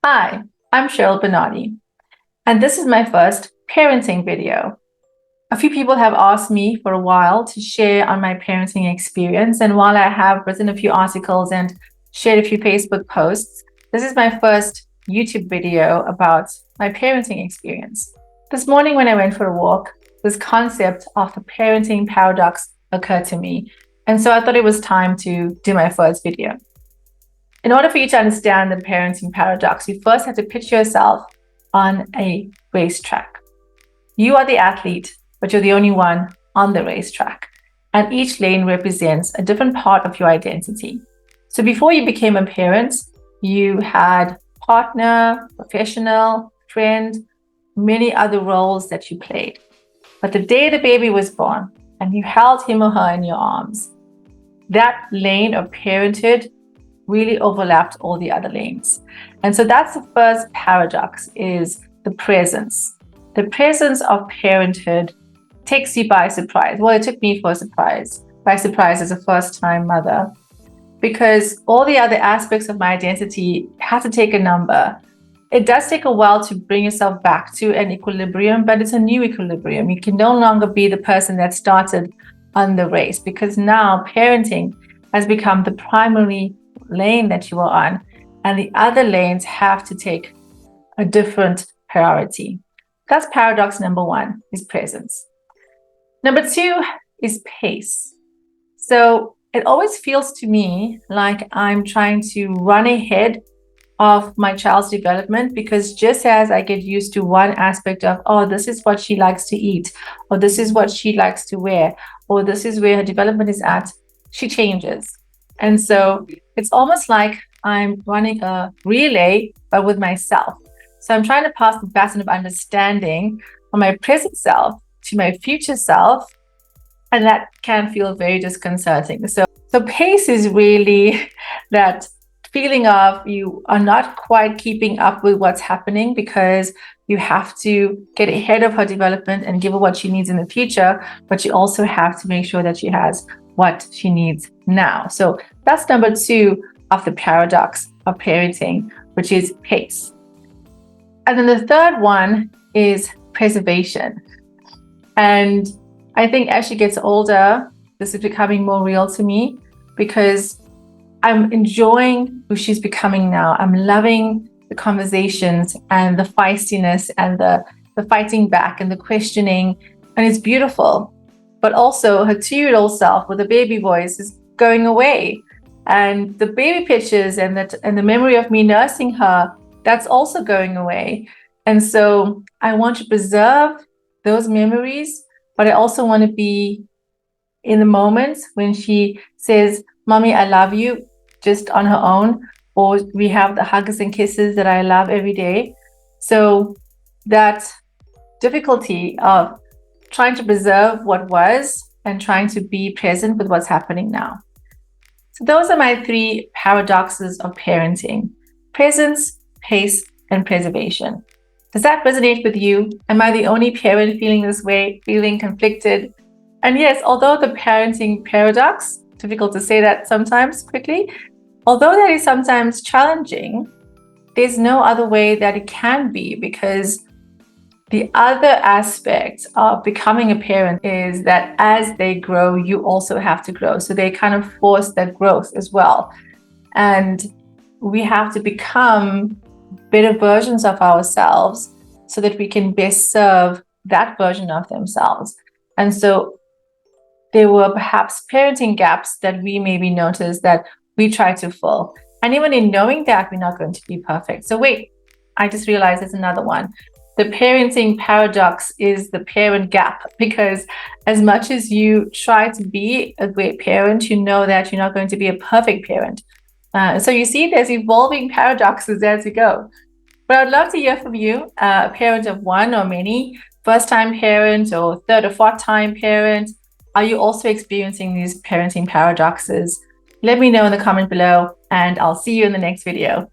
Hi, I'm Cheryl Bernardi, and this is my first parenting video. A few people have asked me for a while to share on my parenting experience, and while I have written a few articles and shared a few Facebook posts, this is my first YouTube video about my parenting experience. This morning when I went for a walk, this concept of the parenting paradox occurred to me, and so I thought it was time to do my first video. In order for you to understand the parenting paradox, you first have to picture yourself on a racetrack. You are the athlete, but you're the only one on the racetrack. And each lane represents a different part of your identity. So before you became a parent, you had partner, professional, friend, many other roles that you played. But the day the baby was born and you held him or her in your arms, that lane of parenthood really overlapped all the other lanes. And so that's the first paradox, is the presence. The presence of parenthood takes you by surprise. Well, it took me by surprise as a first-time mother, because all the other aspects of my identity have to take a number. It does take a while to bring yourself back to an equilibrium, but it's a new equilibrium. You can no longer be the person that started on the race, because now parenting has become the primary lane that you are on, and the other lanes have to take a different priority. That's paradox number one, is presence. Number two is pace. So it always feels to me like I'm trying to run ahead of my child's development, because just as I get used to one aspect of, oh, this is what she likes to eat, or this is what she likes to wear, or this is where her development is at, she changes. And so it's almost like I'm running a relay, but with myself. So I'm trying to pass the baton of understanding from my present self to my future self. And that can feel very disconcerting. So pace is really that feeling of you are not quite keeping up with what's happening, because you have to get ahead of her development and give her what she needs in the future, but you also have to make sure that she has what she needs now. So that's number two of the paradox of parenting, which is pace. And then the third one is preservation. And I think as she gets older, this is becoming more real to me, because I'm enjoying who she's becoming now. I'm loving the conversations and the feistiness and the fighting back and the questioning, and it's beautiful. But also her 2-year-old self with a baby voice is going away. And the baby pictures and the memory of me nursing her, that's also going away. And so I want to preserve those memories, but I also want to be in the moments when she says, "Mommy, I love you," just on her own, or we have the hugs and kisses that I love every day. So that difficulty of trying to preserve what was and trying to be present with what's happening now. So those are my three paradoxes of parenting: presence, pace, and preservation. Does that resonate with you? Am I the only parent feeling this way, feeling conflicted? And yes, although the parenting paradox, difficult to say that sometimes quickly, although that is sometimes challenging, there's no other way that it can be, because the other aspect of becoming a parent is that as they grow, you also have to grow. So they kind of force that growth as well. And we have to become better versions of ourselves so that we can best serve that version of themselves. And so there were perhaps parenting gaps that we maybe noticed that we try to fill. And even in knowing that we're not going to be perfect. So wait, I just realized there's another one. The parenting paradox is the parent gap, because as much as you try to be a great parent, you know that you're not going to be a perfect parent. So you see there's evolving paradoxes as you go. But I'd love to hear from you, a parent of one or many, first-time parent or third or fourth-time parent. Are you also experiencing these parenting paradoxes? Let me know in the comment below, and I'll see you in the next video.